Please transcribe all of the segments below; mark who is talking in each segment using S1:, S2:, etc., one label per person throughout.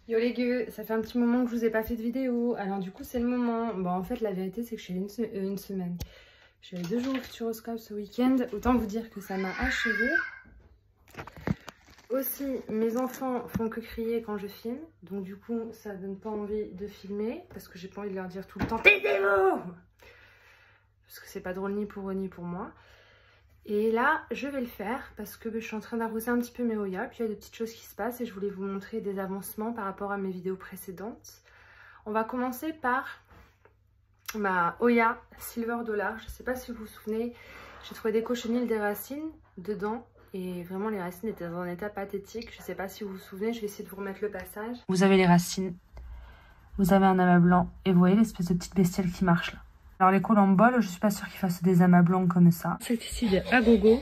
S1: Yo les gueux, ça fait un petit moment que je vous ai pas fait de vidéo, alors du coup c'est le moment. Bon en fait la vérité c'est que je suis allée une semaine. Je suis allée 2 jours au Futuroscope ce week-end, autant vous dire que ça m'a achevée. Aussi mes enfants font que crier quand je filme, donc du coup ça donne pas envie de filmer, parce que j'ai pas envie de leur dire tout le temps taisez-vous, parce que c'est pas drôle ni pour eux ni pour moi. Et là, je vais le faire parce que je suis en train d'arroser un petit peu mes Oya. Puis il y a des petites choses qui se passent et je voulais vous montrer des avancements par rapport à mes vidéos précédentes. On va commencer par ma Oya Silver Dollar. Je ne sais pas si vous vous souvenez, j'ai trouvé des cochenilles, des racines dedans. Et vraiment, les racines étaient dans un état pathétique. Je ne sais pas si vous vous souvenez, je vais essayer de vous remettre le passage. Vous avez les racines, vous avez un amas blanc et vous voyez l'espèce de petite bestiole qui marche là. Alors les colamboles, je suis pas sûre qu'ils fassent des amas blancs comme ça. Insecticide à gogo.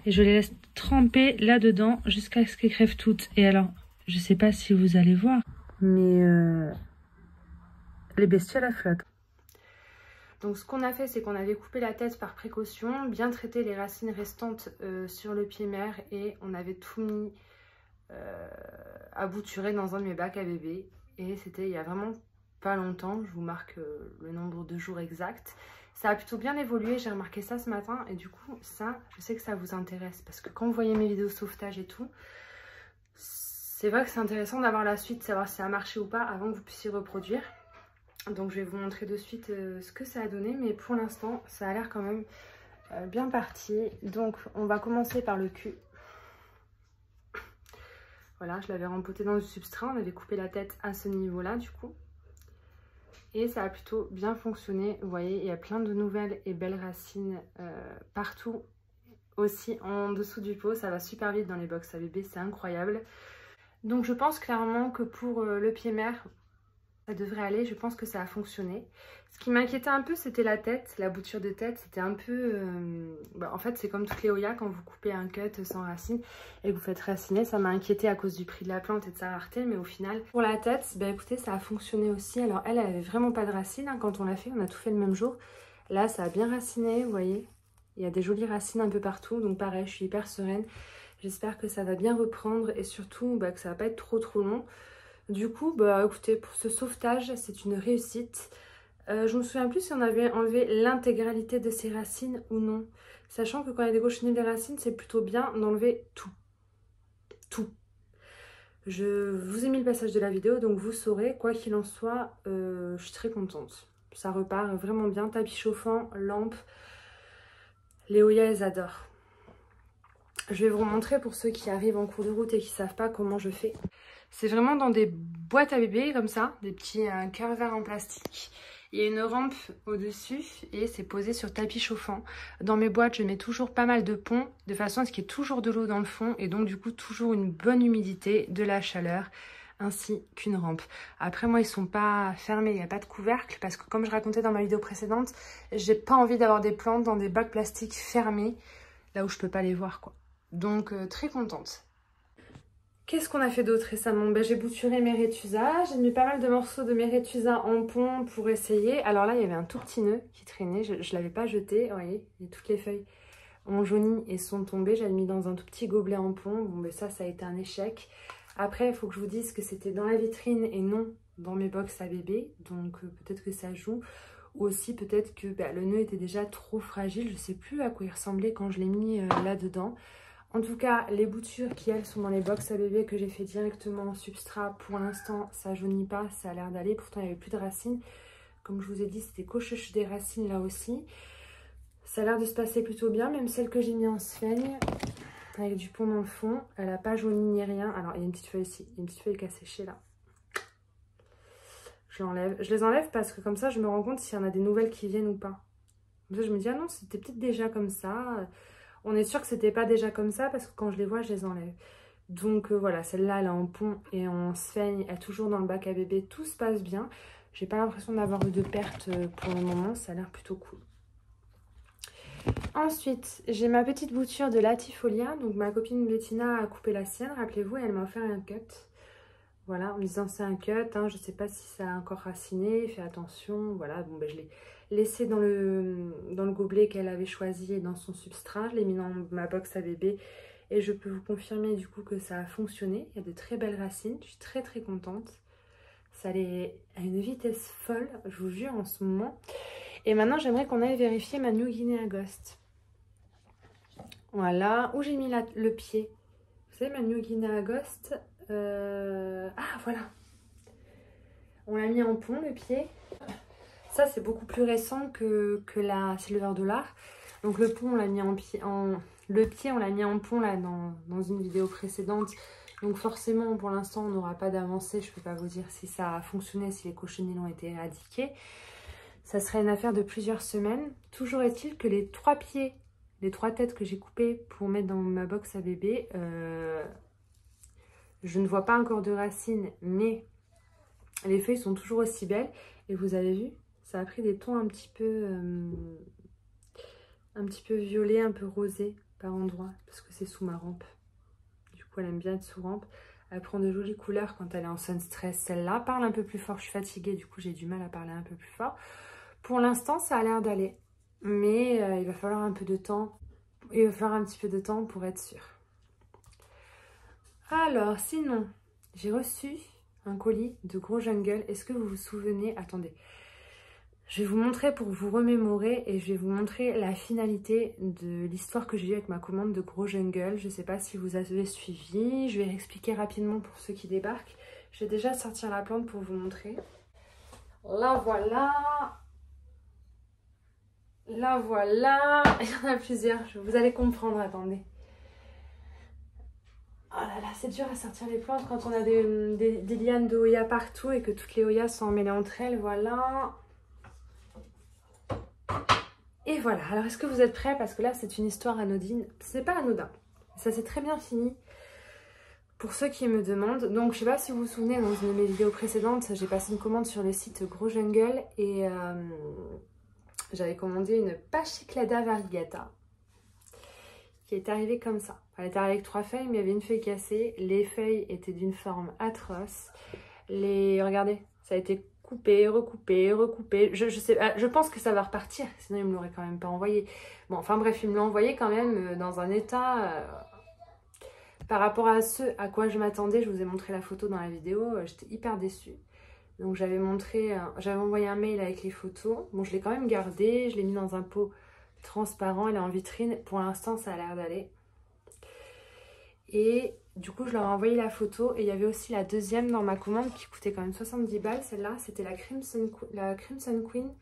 S1: Et je les laisse tremper là-dedans jusqu'à ce qu'elles crèvent toutes. Et alors, je sais pas si vous allez voir, mais les bestioles à flotte. Donc ce qu'on a fait, c'est qu'on avait coupé la tête par précaution, bien traité les racines restantes sur le pied mère et on avait tout mis à bouturer dans un de mes bacs à bébé. Et c'était il y a vraiment pas longtemps, je vous marque le nombre de jours exact. Ça a plutôt bien évolué, j'ai remarqué ça ce matin et du coup ça, je sais que ça vous intéresse parce que quand vous voyez mes vidéos sauvetage et tout, c'est vrai que c'est intéressant d'avoir la suite, savoir si ça a marché ou pas avant que vous puissiez reproduire. Donc je vais vous montrer de suite ce que ça a donné, mais pour l'instant ça a l'air quand même bien parti. Donc on va commencer par le cul. Voilà, je l'avais rempoté dans le substrat, on avait coupé la tête à ce niveau-là du coup. Et ça a plutôt bien fonctionné. Vous voyez, il y a plein de nouvelles et belles racines partout. Aussi en dessous du pot, ça va super vite dans les box à bébé, c'est incroyable. Donc je pense clairement que pour le pied mère, ça devrait aller. Je pense que ça a fonctionné. Ce qui m'inquiétait un peu, c'était la tête, la bouture de tête. C'était un peu... en fait, c'est comme toutes les Oya, quand vous coupez un cut sans racine et que vous faites raciner. Ça m'a inquiété à cause du prix de la plante et de sa rareté. Mais au final, pour la tête, écoutez, ça a fonctionné aussi. Alors, elle avait vraiment pas de racines hein, quand on l'a fait. On a tout fait le même jour. Là, ça a bien raciné, vous voyez. Il y a des jolies racines un peu partout. Donc pareil, je suis hyper sereine. J'espère que ça va bien reprendre et surtout que ça va pas être trop long. Du coup, écoutez, pour ce sauvetage, c'est une réussite. Je me souviens plus si on avait enlevé l'intégralité de ces racines ou non. Sachant que quand il y a des cochenilles des racines, c'est plutôt bien d'enlever tout. Tout. Je vous ai mis le passage de la vidéo, donc vous saurez. Quoi qu'il en soit, je suis très contente. Ça repart vraiment bien. Tapis chauffant, lampe. Les Oya, elles adorent. Je vais vous montrer pour ceux qui arrivent en cours de route et qui ne savent pas comment je fais. C'est vraiment dans des boîtes à bébé comme ça, des petits cœurs verts en plastique. Il y a une rampe au-dessus et c'est posé sur tapis chauffant. Dans mes boîtes, je mets toujours pas mal de ponts de façon à ce qu'il y ait toujours de l'eau dans le fond et donc du coup toujours une bonne humidité, de la chaleur ainsi qu'une rampe. Après moi ils sont pas fermés, il n'y a pas de couvercle parce que comme je racontais dans ma vidéo précédente, j'ai pas envie d'avoir des plantes dans des bacs plastiques fermés là où je peux pas les voir quoi. Donc très contente. Qu'est-ce qu'on a fait d'autre récemment? J'ai bouturé mes rétusas, j'ai mis pas mal de morceaux de mes rétusas en pont pour essayer. Alors là, il y avait un tout petit nœud qui traînait, je ne l'avais pas jeté, vous voyez, et toutes les feuilles ont jauni et sont tombées. J'avais mis dans un tout petit gobelet en pont, ça a été un échec. Après, il faut que je vous dise que c'était dans la vitrine et non dans mes box à bébé, donc peut-être que ça joue. Ou aussi peut-être que le nœud était déjà trop fragile, je ne sais plus à quoi il ressemblait quand je l'ai mis là-dedans. En tout cas, les boutures qui, elles, sont dans les box à bébé que j'ai fait directement en substrat, pour l'instant, ça jaunit pas, ça a l'air d'aller. Pourtant, il n'y avait plus de racines. Comme je vous ai dit, c'était cochoche des racines là aussi. Ça a l'air de se passer plutôt bien, même celle que j'ai mis en sphaigne, avec du pont dans le fond. Elle n'a pas jauni ni rien. Alors, il y a une petite feuille ici, il y a une petite feuille qui a séché là. Je l'enlève. Je les enlève parce que comme ça, je me rends compte s'il y en a des nouvelles qui viennent ou pas. Comme ça, je me dis, ah non, c'était peut-être déjà comme ça. On est sûr que c'était pas déjà comme ça parce que quand je les vois, je les enlève. Donc voilà, celle-là, elle est en pont et en sphaigne, elle est toujours dans le bac à bébé. Tout se passe bien. J'ai pas l'impression d'avoir eu de perte pour le moment. Ça a l'air plutôt cool. Ensuite, j'ai ma petite bouture de Latifolia. Donc ma copine Bettina a coupé la sienne, rappelez-vous, et elle m'a offert un cut. Voilà, en me disant c'est un cut, hein, je sais pas si ça a encore raciné, fais attention. Voilà, je l'ai laissé dans le gobelet qu'elle avait choisi et dans son substrat. Je l'ai mis dans ma box à bébé Et je peux vous confirmer du coup que ça a fonctionné. Il y a de très belles racines, je suis très très contente. Ça allait à une vitesse folle, je vous jure, en ce moment. Et maintenant, j'aimerais qu'on aille vérifier ma New Guinea Ghost. Voilà, où j'ai mis le pied. Vous savez, ma New Guinea Ghost. Ah, voilà. On l'a mis en pont, le pied. Ça, c'est beaucoup plus récent que la Silver Dollar. Donc, le pont, on l'a mis le pied, on l'a mis en pont là dans une vidéo précédente. Donc, forcément, pour l'instant, on n'aura pas d'avancée. Je ne peux pas vous dire si ça a fonctionné, si les cochenilles ont été éradiquées. Ça serait une affaire de plusieurs semaines. Toujours est-il que les 3 pieds, les 3 têtes que j'ai coupées pour mettre dans ma box à bébé, je ne vois pas encore de racines, mais les feuilles sont toujours aussi belles. Et vous avez vu, ça a pris des tons un petit peu violet, un peu rosé par endroits, parce que c'est sous ma rampe. Du coup, elle aime bien être sous rampe. Elle prend de jolies couleurs quand elle est en sun stress. Celle-là parle un peu plus fort. Je suis fatiguée, du coup, j'ai du mal à parler un peu plus fort. Pour l'instant, ça a l'air d'aller. Mais il va falloir un peu de temps. Il va falloir un petit peu de temps pour être sûr. Alors, sinon, j'ai reçu un colis de Gros Jungle. Est-ce que vous vous souvenez? Attendez. Je vais vous montrer pour vous remémorer et je vais vous montrer la finalité de l'histoire que j'ai eue avec ma commande de Gros Jungle. Je ne sais pas si vous avez suivi. Je vais expliquer rapidement pour ceux qui débarquent. Je vais déjà sortir la plante pour vous montrer. La voilà. La voilà. Il y en a plusieurs. Vous allez comprendre. Attendez. Oh là là, c'est dur à sortir les plantes quand on a des lianes de Hoya partout et que toutes les Hoyas sont emmêlées entre elles. Voilà. Et voilà, alors est-ce que vous êtes prêts? Parce que là, c'est une histoire anodine. C'est pas anodin. Ça s'est très bien fini. Pour ceux qui me demandent. Donc, je sais pas si vous vous souvenez, dans une de mes vidéos précédentes, j'ai passé une commande sur le site Gros Jungle. Et j'avais commandé une Pachyclada variegata. Qui est arrivée comme ça. Elle était arrivée avec 3 feuilles, mais il y avait une feuille cassée. Les feuilles étaient d'une forme atroce. Regardez, ça a été coupé, recoupé, recoupé. Je pense que ça va repartir, sinon il me l'aurait quand même pas envoyé. Bon, enfin bref, il me l'a envoyé quand même dans un état par rapport à ce à quoi je m'attendais. Je vous ai montré la photo dans la vidéo, j'étais hyper déçue. Donc j'avais envoyé un mail avec les photos. Bon, je l'ai quand même gardé, je l'ai mis dans un pot transparent, elle est en vitrine. Pour l'instant, ça a l'air d'aller. Et du coup, je leur ai envoyé la photo. Et il y avait aussi la deuxième dans ma commande qui coûtait quand même 70 balles. Celle-là, c'était la Crimson Queen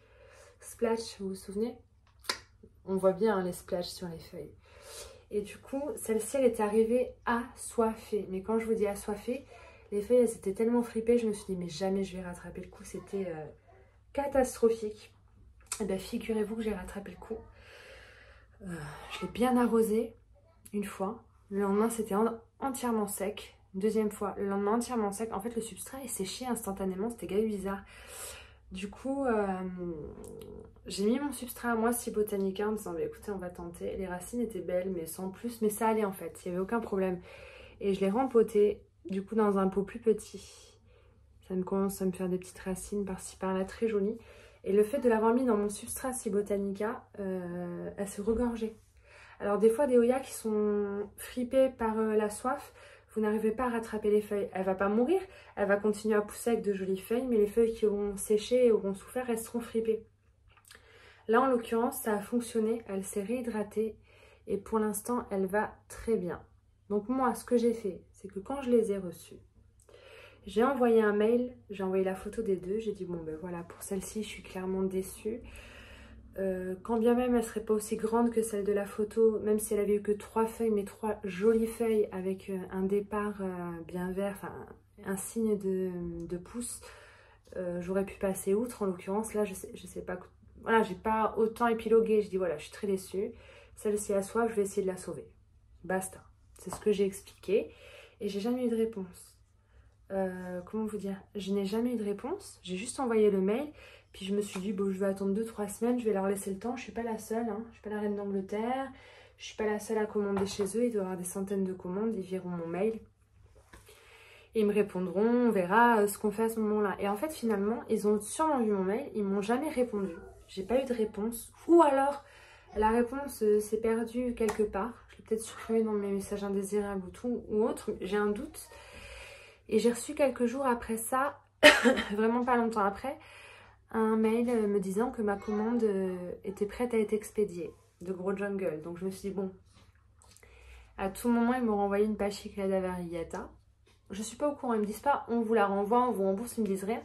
S1: Splash. Vous vous souvenez? On voit bien hein, les splashes sur les feuilles. Et du coup, celle-ci, elle était arrivée assoiffée. Mais quand je vous dis assoiffée, les feuilles, elles étaient tellement fripées. Je me suis dit, mais jamais je vais rattraper le coup. C'était catastrophique. Et bien, figurez-vous que j'ai rattrapé le coup. Je l'ai bien arrosé une fois. Le lendemain, c'était entièrement sec. Une deuxième fois, le lendemain, entièrement sec. En fait, le substrat est séché instantanément. C'était gay bizarre. Du coup, j'ai mis mon substrat à moi, Botanica, en disant, bah, écoutez, on va tenter. Les racines étaient belles, mais sans plus. Mais ça allait en fait. Il n'y avait aucun problème. Et je l'ai rempoté, du coup, dans un pot plus petit. Ça me commence à me faire des petites racines par-ci, par-là, très jolies. Et le fait de l'avoir mis dans mon substrat Botanica, elle se regorgeait. Alors des fois, des Hoya qui sont fripées par la soif, vous n'arrivez pas à rattraper les feuilles. Elle ne va pas mourir, elle va continuer à pousser avec de jolies feuilles, mais les feuilles qui auront séché et auront souffert resteront fripées. Là, en l'occurrence, ça a fonctionné, elle s'est réhydratée et pour l'instant, elle va très bien. Donc moi, ce que j'ai fait, c'est que quand je les ai reçues, j'ai envoyé un mail, j'ai envoyé la photo des deux, j'ai dit bon ben voilà, pour celle-ci, je suis clairement déçue. Quand bien même elle serait pas aussi grande que celle de la photo, même si elle avait eu que 3 feuilles, mais 3 jolies feuilles avec un départ bien vert, enfin un signe de pouce, j'aurais pu passer outre. En l'occurrence là je sais pas, voilà, j'ai pas autant épilogué. Je dis voilà, je suis très déçue, celle-ci a soif, je vais essayer de la sauver, basta. C'est ce que j'ai expliqué et j'ai jamais eu de réponse. Comment vous dire, je n'ai jamais eu de réponse, j'ai juste envoyé le mail. Puis je me suis dit, bon, je vais attendre 2-3 semaines, je vais leur laisser le temps. Je ne suis pas la seule, hein. Je ne suis pas la reine d'Angleterre. Je ne suis pas la seule à commander chez eux. Il doit y avoir des centaines de commandes. Ils verront mon mail. Et ils me répondront, on verra ce qu'on fait à ce moment-là. Et en fait, finalement, ils ont sûrement vu mon mail. Ils ne m'ont jamais répondu. J'ai pas eu de réponse. Ou alors, la réponse s'est perdue quelque part. Je l'ai peut-être supprimé dans mes messages indésirables ou tout, ou autre, j'ai un doute. Et j'ai reçu quelques jours après ça, vraiment pas longtemps après, un mail me disant que ma commande était prête à être expédiée de Gros Jungle. Donc je me suis dit, bon, à tout moment, ils m'ont renvoyé une page Chiclana Variegata. Je suis pas au courant, ils me disent pas, on vous la renvoie, on vous rembourse, ils me disent rien.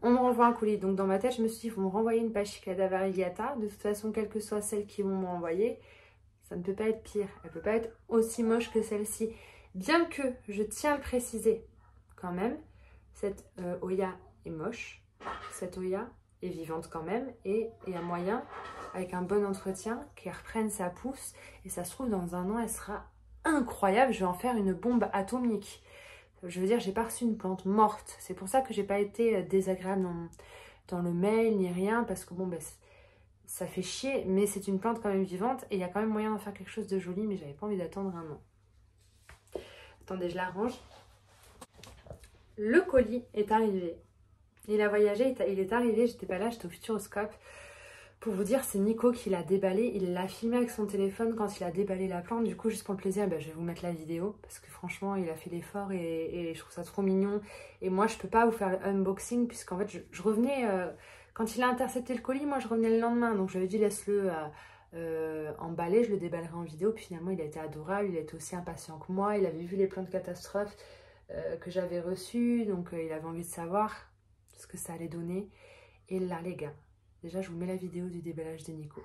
S1: On me renvoie un colis. Donc dans ma tête, je me suis dit, il faut me renvoyer une page Chiclana Variegata. De toute façon, quelle que soit celle qui vont me renvoyer, ça ne peut pas être pire. Elle peut pas être aussi moche que celle-ci. Bien que, je tiens à le préciser quand même, cette Oya est moche. Cette Oya est vivante quand même. Et il y a moyen, avec un bon entretien, qu'elle reprenne sa pousse. Et ça se trouve, dans un an, elle sera incroyable. Je vais en faire une bombe atomique. Je veux dire, j'ai pas reçu une plante morte. C'est pour ça que j'ai pas été désagréable dans le mail ni rien. Parce que bon, ben, ça fait chier. Mais c'est une plante quand même vivante. Et il y a quand même moyen d'en faire quelque chose de joli. Mais j'avais pas envie d'attendre un an. Attendez, je la range. Le colis est arrivé. Il a voyagé, il est arrivé. J'étais pas là, j'étais au Futuroscope. Pour vous dire, c'est Nico qui l'a déballé. Il l'a filmé avec son téléphone quand il a déballé la plante. Du coup, juste pour le plaisir, ben, je vais vous mettre la vidéo. Parce que franchement, il a fait l'effort et je trouve ça trop mignon. Et moi, je peux pas vous faire l'unboxing puisqu'en fait, je revenais... quand il a intercepté le colis, moi, je revenais le lendemain. Donc, je lui avais dit, laisse-le emballer. Je le déballerai en vidéo. Puis finalement, il a été adorable. Il a été aussi impatient que moi. Il avait vu les plantes catastrophes que j'avais reçues. Donc, il avait envie de savoir ce que ça allait donner. Et là, les gars... Déjà, je vous mets la vidéo du déballage de Nico.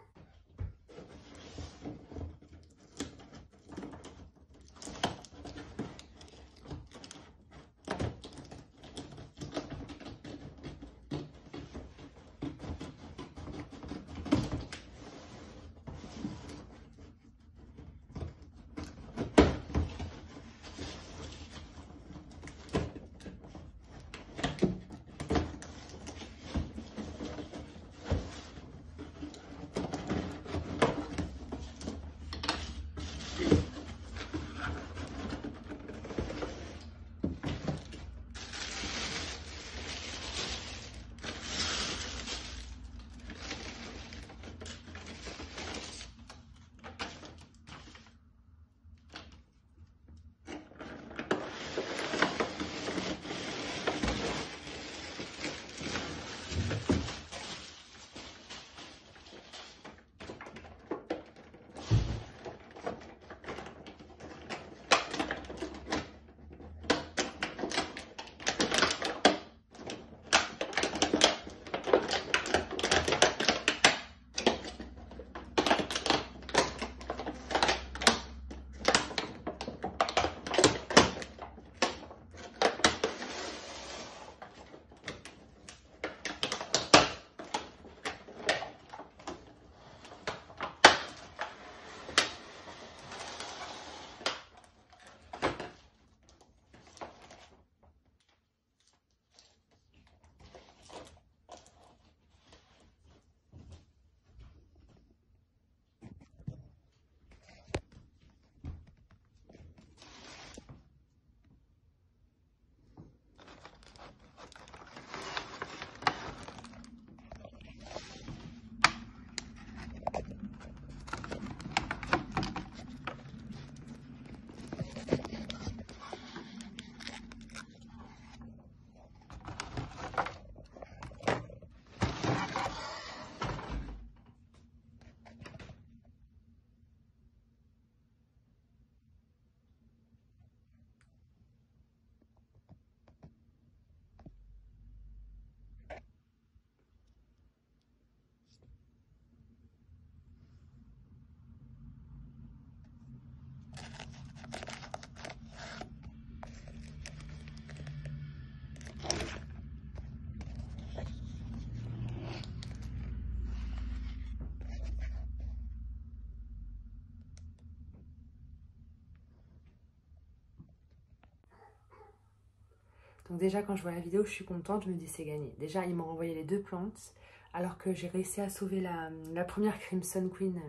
S1: Donc déjà, quand je vois la vidéo, je suis contente, je me dis c'est gagné. Déjà, ils m'ont renvoyé les 2 plantes, alors que j'ai réussi à sauver la première Crimson Queen.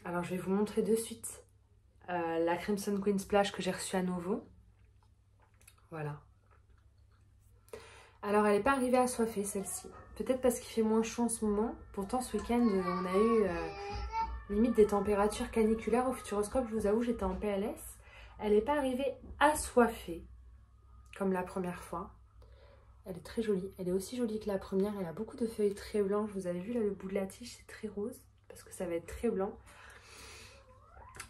S1: Alors, je vais vous montrer de suite la Crimson Queen Splash que j'ai reçue à nouveau. Voilà. Alors, elle n'est pas arrivée assoiffée, celle-ci. Peut-être parce qu'il fait moins chaud en ce moment. Pourtant, ce week-end, on a eu limite des températures caniculaires au Futuroscope. Je vous avoue, j'étais en PLS. Elle n'est pas arrivée assoiffée, comme la première fois. Elle est très jolie. Elle est aussi jolie que la première. Elle a beaucoup de feuilles très blanches. Vous avez vu là, le bout de la tige, c'est très rose, parce que ça va être très blanc.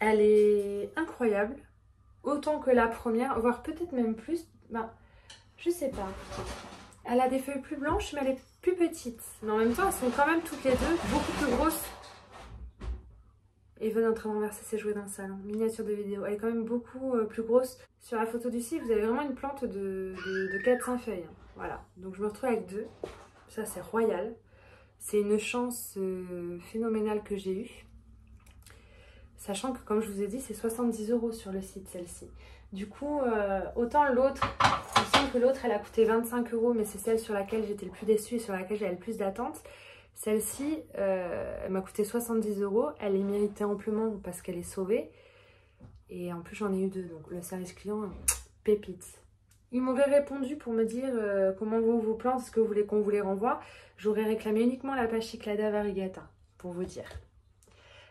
S1: Elle est incroyable. Autant que la première, voire peut-être même plus. Ben, je sais pas. Elle a des feuilles plus blanches, mais elle est plus petite. Mais en même temps, elles sont quand même toutes les deux beaucoup plus grosses. Evan est en train de renverser ses jouets dans le salon. Miniature de vidéo. Elle est quand même beaucoup plus grosse. Sur la photo du site, vous avez vraiment une plante de 4-5 feuilles. Hein. Voilà. Donc je me retrouve avec 2. Ça, c'est royal. C'est une chance phénoménale que j'ai eue. Sachant que, comme je vous ai dit, c'est 70 € sur le site, celle-ci. Du coup, autant l'autre, il me semble que l'autre, elle a coûté 25 €, mais c'est celle sur laquelle j'étais le plus déçue et sur laquelle j'avais le plus d'attente. Celle-ci, elle m'a coûté 70 €. Elle est méritée amplement parce qu'elle est sauvée. Et en plus, j'en ai eu 2. Donc, le service client, pépite. Ils m'auraient répondu pour me dire comment vos plantes, est-ce que vous voulez qu'on vous les renvoie. J'aurais réclamé uniquement la Pachyclada variegata, pour vous dire.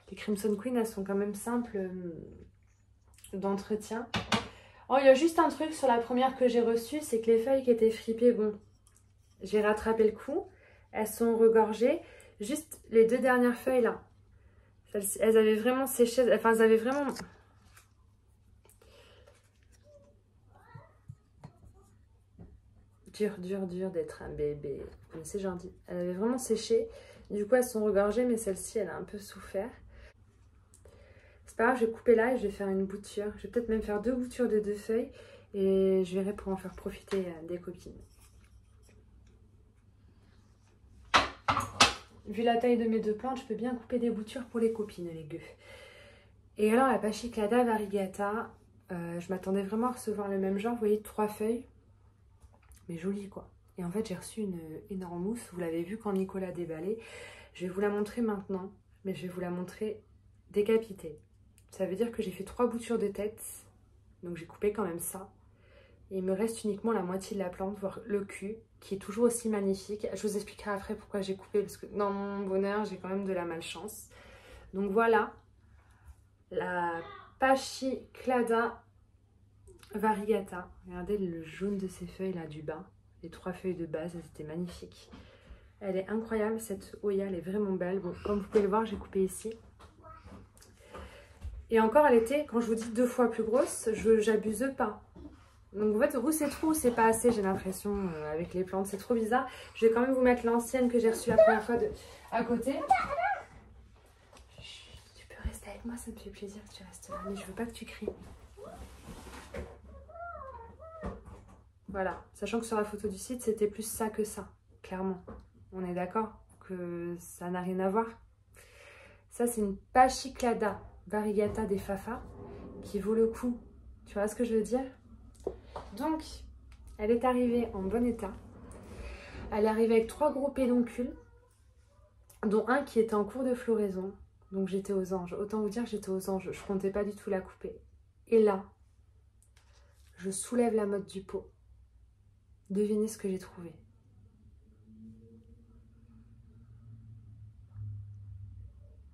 S1: Les Crimson Queen, elles sont quand même simples d'entretien. Oh, il y a juste un truc sur la première que j'ai reçue, c'est que les feuilles qui étaient fripées, bon, j'ai rattrapé le coup. Elles sont regorgées. Juste les 2 dernières feuilles là, elles avaient vraiment séché, enfin elles avaient vraiment... Dur d'être un bébé. Comme c'est gentil. Elles avaient vraiment séché. Du coup, elles sont regorgées, mais celle-ci, elle a un peu souffert. C'est pas grave, je vais couper là et je vais faire une bouture. Je vais peut-être même faire 2 boutures de 2 feuilles. Et je verrai pour en faire profiter des copines. Vu la taille de mes 2 plantes, je peux bien couper des boutures pour les copines, les gueux. Et alors, la Pachyclada variegata, je m'attendais vraiment à recevoir le même genre. Vous voyez, 3 feuilles. Mais jolie, quoi. Et en fait, j'ai reçu une énorme mousse. Vous l'avez vu quand Nicolas a déballé. Je vais vous la montrer maintenant. Mais je vais vous la montrer décapitée. Ça veut dire que j'ai fait 3 boutures de tête. Donc, j'ai coupé quand même ça. Et il me reste uniquement la moitié de la plante, voire le cul, qui est toujours aussi magnifique. Je vous expliquerai après pourquoi j'ai coupé, parce que dans mon bonheur, j'ai quand même de la malchance. Donc voilà, la Pachyclada variegata. Regardez le jaune de ces feuilles là du bas. Les 3 feuilles de base, elles étaient magnifiques. Elle est incroyable, cette Oya, elle est vraiment belle. Bon, comme vous pouvez le voir, j'ai coupé ici. Et encore, elle était, quand je vous dis 2 fois plus grosse, j'abuse pas. Donc en fait, roux c'est trop, c'est pas assez, j'ai l'impression, avec les plantes, c'est trop bizarre. Je vais quand même vous mettre l'ancienne que j'ai reçue la première fois à côté. Chut, tu peux rester avec moi, ça me fait plaisir que tu restes là, mais je veux pas que tu cries. Voilà, sachant que sur la photo du site, c'était plus ça que ça, clairement. On est d'accord que ça n'a rien à voir. Ça, c'est une Pachyclada variegata des Fafa qui vaut le coup. Tu vois ce que je veux dire? Donc, elle est arrivée en bon état. Elle est arrivée avec 3 gros pédoncules, dont un qui était en cours de floraison. Donc, j'étais aux anges. Autant vous dire que j'étais aux anges. Je ne comptais pas du tout la couper. Et là, je soulève la motte du pot. Devinez ce que j'ai trouvé.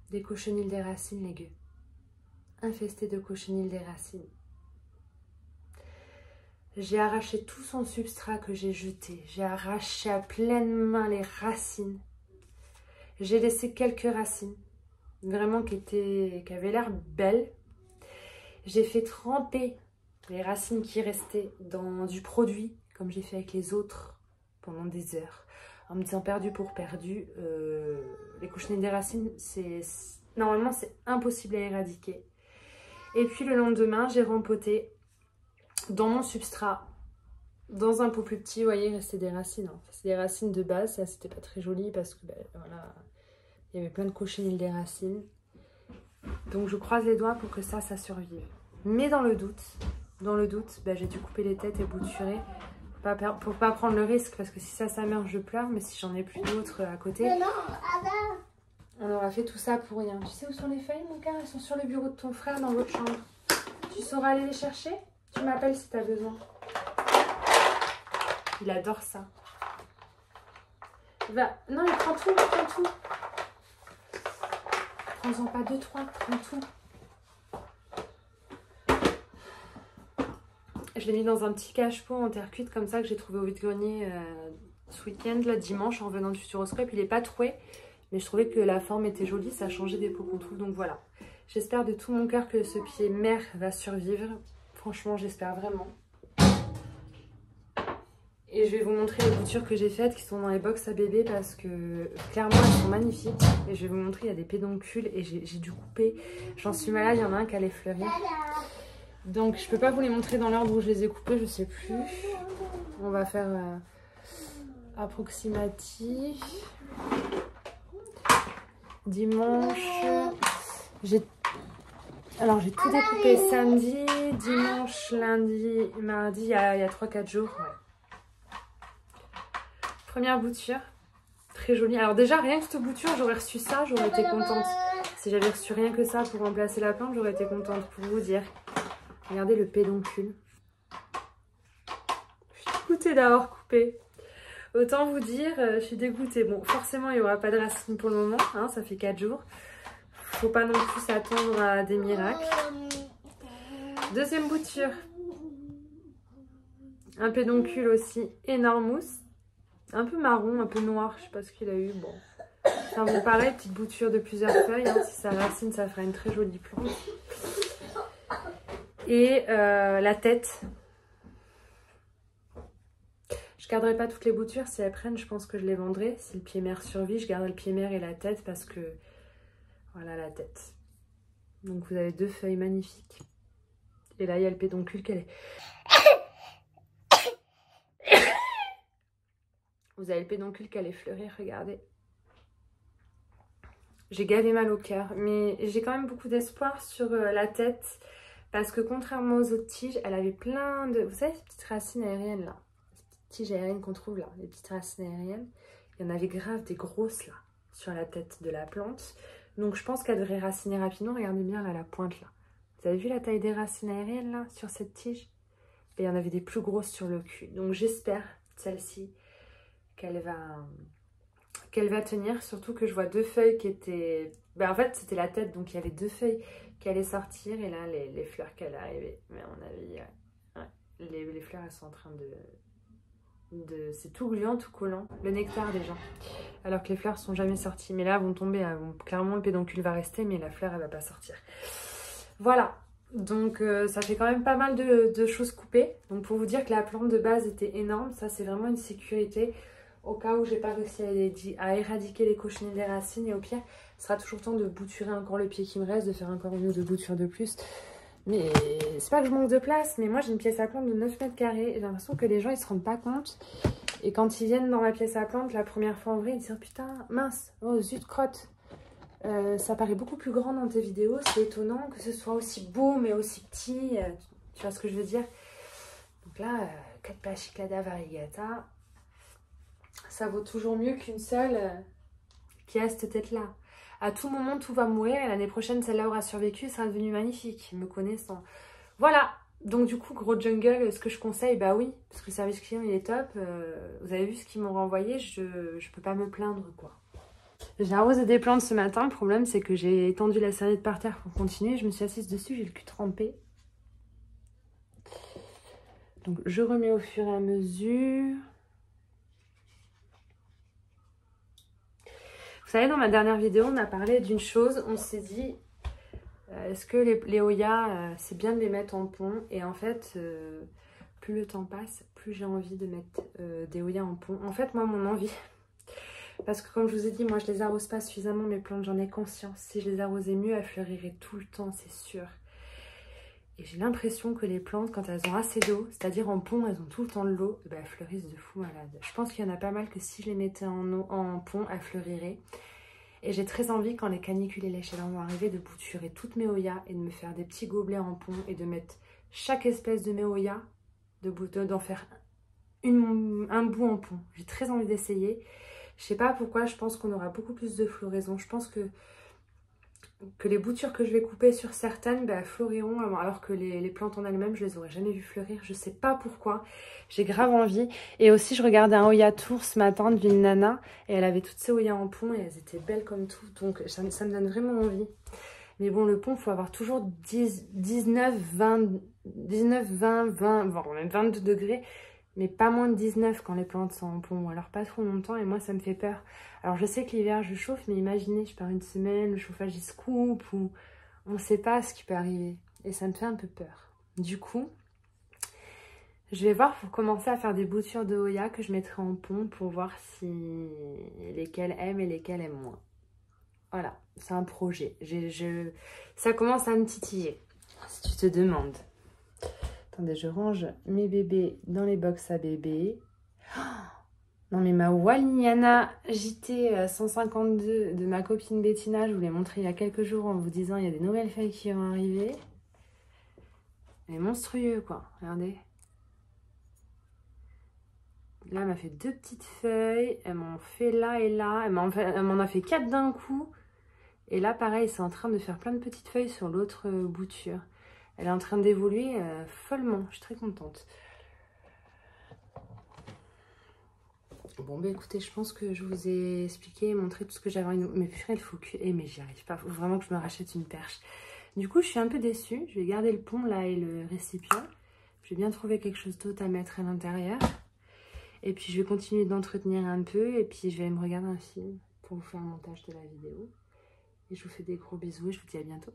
S1: Des cochenilles des racines, les gueux. Infestés de cochenilles des racines. J'ai arraché tout son substrat que j'ai jeté. J'ai arraché à pleine main les racines. J'ai laissé quelques racines, vraiment qui avaient l'air belles. J'ai fait tremper les racines qui restaient dans du produit, comme j'ai fait avec les autres pendant des heures. En me disant perdu pour perdu, les cochenilles des racines, normalement c'est impossible à éradiquer. Et puis le lendemain, j'ai rempoté dans mon substrat, dans un pot plus petit, vous voyez, il restait des racines. Hein. C'est des racines de base, ça c'était pas très joli parce que ben, voilà, il y avait plein de cochenilles des racines. Donc je croise les doigts pour que ça survive. Mais dans le doute, ben, j'ai dû couper les têtes et bouturer pour pas prendre le risque, parce que si ça meurt, je pleure, mais si j'en ai plus d'autres à côté, on aura fait tout ça pour rien. Tu sais où sont les feuilles, mon cœur? Elles sont sur le bureau de ton frère dans votre chambre. Tu sauras aller les chercher? Tu m'appelles si tu as besoin. Il adore ça. Non, il prend tout, Prends-en pas 2, 3 en tout. Je l'ai mis dans un petit cache-pot en terre cuite comme ça que j'ai trouvé au vide-grenier ce week-end, là, dimanche, en venant du Futuroscope. Il n'est pas troué, mais je trouvais que la forme était jolie, ça changeait des pots qu'on trouve, donc voilà. J'espère de tout mon cœur que ce pied mère va survivre. Franchement, j'espère vraiment. Et je vais vous montrer les boutures que j'ai faites qui sont dans les box à bébé parce que clairement elles sont magnifiques. Et je vais vous montrer, il y a des pédoncules et j'ai dû couper. J'en suis malade, il y en a un qui allait fleurir. Donc je peux pas vous les montrer dans l'ordre où je les ai coupés, je sais plus. On va faire approximatif. Dimanche, alors j'ai tout découpé samedi, dimanche, lundi, mardi, il y a 3-4 jours. Ouais. Première bouture, très jolie. Alors déjà, rien que cette bouture, j'aurais reçu ça, j'aurais été contente. Si j'avais reçu rien que ça pour remplacer la plante, j'aurais été contente pour vous dire. Regardez le pédoncule. Je suis dégoûtée d'avoir coupé. Autant vous dire, je suis dégoûtée. Bon, forcément, il n'y aura pas de racines pour le moment, hein, ça fait 4 jours. Faut pas non plus s'attendre à des miracles. Deuxième bouture. Un pédoncule aussi énormous. Un peu marron, un peu noir, je sais pas ce qu'il a eu. Bon, enfin bon, pareil, petite bouture de plusieurs feuilles. Hein. Si ça racine, ça fera une très jolie plante. Et la tête. Je garderai pas toutes les boutures. Si elles prennent, je pense que je les vendrai. Si le pied mère survit, je garderai le pied mère et la tête parce que... Voilà la tête. Donc vous avez 2 feuilles magnifiques. Et là, il y a le pédoncule qu'elle est... Vous avez le pédoncule qui allait fleurir, regardez. J'ai gavé mal au cœur, mais j'ai quand même beaucoup d'espoir sur la tête. Parce que contrairement aux autres tiges, elle avait plein de... Vous savez, ces petites racines aériennes là. Ces petites tiges aériennes qu'on trouve là, les petites racines aériennes. Il y en avait grave des grosses là, sur la tête de la plante. Donc je pense qu'elle devrait raciner rapidement. Regardez bien là, la pointe là. Vous avez vu la taille des racines aériennes là, sur cette tige? Et il y en avait des plus grosses sur le cul. Donc j'espère, celle-ci, qu'elle va tenir, surtout que je vois 2 feuilles qui étaient... Ben, en fait, c'était la tête, donc il y avait 2 feuilles qui allaient sortir, et là, les fleurs qui allaient arriver. Mais à mon avis, ouais. Les fleurs, elles sont en train c'est tout gluant, tout collant. Le nectar, déjà. Alors que les fleurs sont jamais sorties. Mais là, elles vont tomber. Clairement, le pédoncule va rester, mais la fleur, elle va pas sortir. Voilà. Donc, ça fait quand même pas mal de choses coupées. Donc, pour vous dire que la plante de base était énorme, ça, c'est vraiment une sécurité. Au cas où j'ai pas réussi à éradiquer les cochenilles des racines, et au pire, ce sera toujours temps de bouturer encore le pied qui me reste, de faire encore 1 ou 2 boutures de plus. Mais c'est pas que je manque de place, mais moi j'ai une pièce à plante de 9 mètres carrés. J'ai l'impression que les gens ils se rendent pas compte. Et quand ils viennent dans ma pièce à plante la première fois en vrai, ils disent oh, putain, mince, oh zut, crotte. Ça paraît beaucoup plus grand dans tes vidéos, c'est étonnant que ce soit aussi beau mais aussi petit. Tu vois ce que je veux dire? Donc là, Catpa Cyclada variegata. Ça vaut toujours mieux qu'une seule qui a cette tête-là. À tout moment, tout va mourir et l'année prochaine, celle-là aura survécu et sera devenue magnifique, me connaissant. Voilà, donc du coup, gros jungle, est-ce que je conseille? Bah oui, parce que le service client, il est top. Vous avez vu ce qu'ils m'ont renvoyé, je peux pas me plaindre, quoi. J'ai arrosé des plantes ce matin, le problème, c'est que j'ai étendu la serviette par terre pour continuer. Je me suis assise dessus, j'ai le cul trempé. Donc, je remets au fur et à mesure... Vous savez, dans ma dernière vidéo, on a parlé d'une chose. On s'est dit, est-ce que les Hoya, c'est bien de les mettre en pont? Et en fait, plus le temps passe, plus j'ai envie de mettre des Hoya en pont. En fait, moi, mon envie, parce que comme je vous ai dit, moi, je les arrose pas suffisamment, mes plantes, j'en ai conscience. Si je les arrosais mieux, elles fleuriraient tout le temps, c'est sûr. Et j'ai l'impression que les plantes, quand elles ont assez d'eau, c'est-à-dire en pont, elles ont tout le temps de l'eau, ben elles fleurissent de fou malade. Je pense qu'il y en a pas mal que si je les mettais en pont, elles fleuriraient. Et j'ai très envie, quand les canicules et les chaleurs vont arriver, de bouturer toutes mes Hoya et de me faire des petits gobelets en pont et de mettre chaque espèce de mes Hoya, d'en faire un bout en pont. J'ai très envie d'essayer. Je sais pas pourquoi, je pense qu'on aura beaucoup plus de floraison. Je pense que que les boutures que je vais couper sur certaines fleuriront, alors que les plantes en elles-mêmes, je les aurais jamais vues fleurir. Je sais pas pourquoi, j'ai grave envie. Et aussi, je regardais un Oya Tour ce matin de Ville Nana, et elle avait toutes ces Oyas en pont, et elles étaient belles comme tout, donc ça me donne vraiment envie. Mais bon, le pont, il faut avoir toujours 19, 20, voire même 22 degrés, mais pas moins de 19 quand les plantes sont en pont, alors pas trop longtemps, et moi ça me fait peur. Alors je sais que l'hiver je chauffe, mais imaginez, je pars une semaine, le chauffage il se coupe, ou on ne sait pas ce qui peut arriver, et ça me fait un peu peur. Du coup, je vais voir pour commencer à faire des boutures de Oya que je mettrai en pont pour voir si lesquelles aiment et lesquelles aiment moins. Voilà, c'est un projet. Ça commence à me titiller, si tu te demandes. Attendez, je range mes bébés dans les box à bébés. Oh, non mais ma Waliniana JT 152 de ma copine Bettina, je vous l'ai montré il y a quelques jours en vous disant il y a des nouvelles feuilles qui vont arriver. Elle est monstrueux quoi, regardez. Là, elle m'a fait 2 petites feuilles, elle m'en fait là et là, elle m'en a fait 4 d'un coup. Et là, pareil, c'est en train de faire plein de petites feuilles sur l'autre bouture. Elle est en train d'évoluer follement. Je suis très contente. Bon, bah écoutez, je pense que je vous ai expliqué, montré tout ce que j'avais envie de... Mais purée, il faut que... mais j'y arrive pas. Il faut vraiment que je me rachète une perche. Du coup, je suis un peu déçue. Je vais garder le pont là et le récipient. Je vais bien trouver quelque chose d'autre à mettre à l'intérieur. Et puis, je vais continuer d'entretenir un peu. Et puis, je vais me regarder un film pour vous faire le montage de la vidéo. Et je vous fais des gros bisous et je vous dis à bientôt.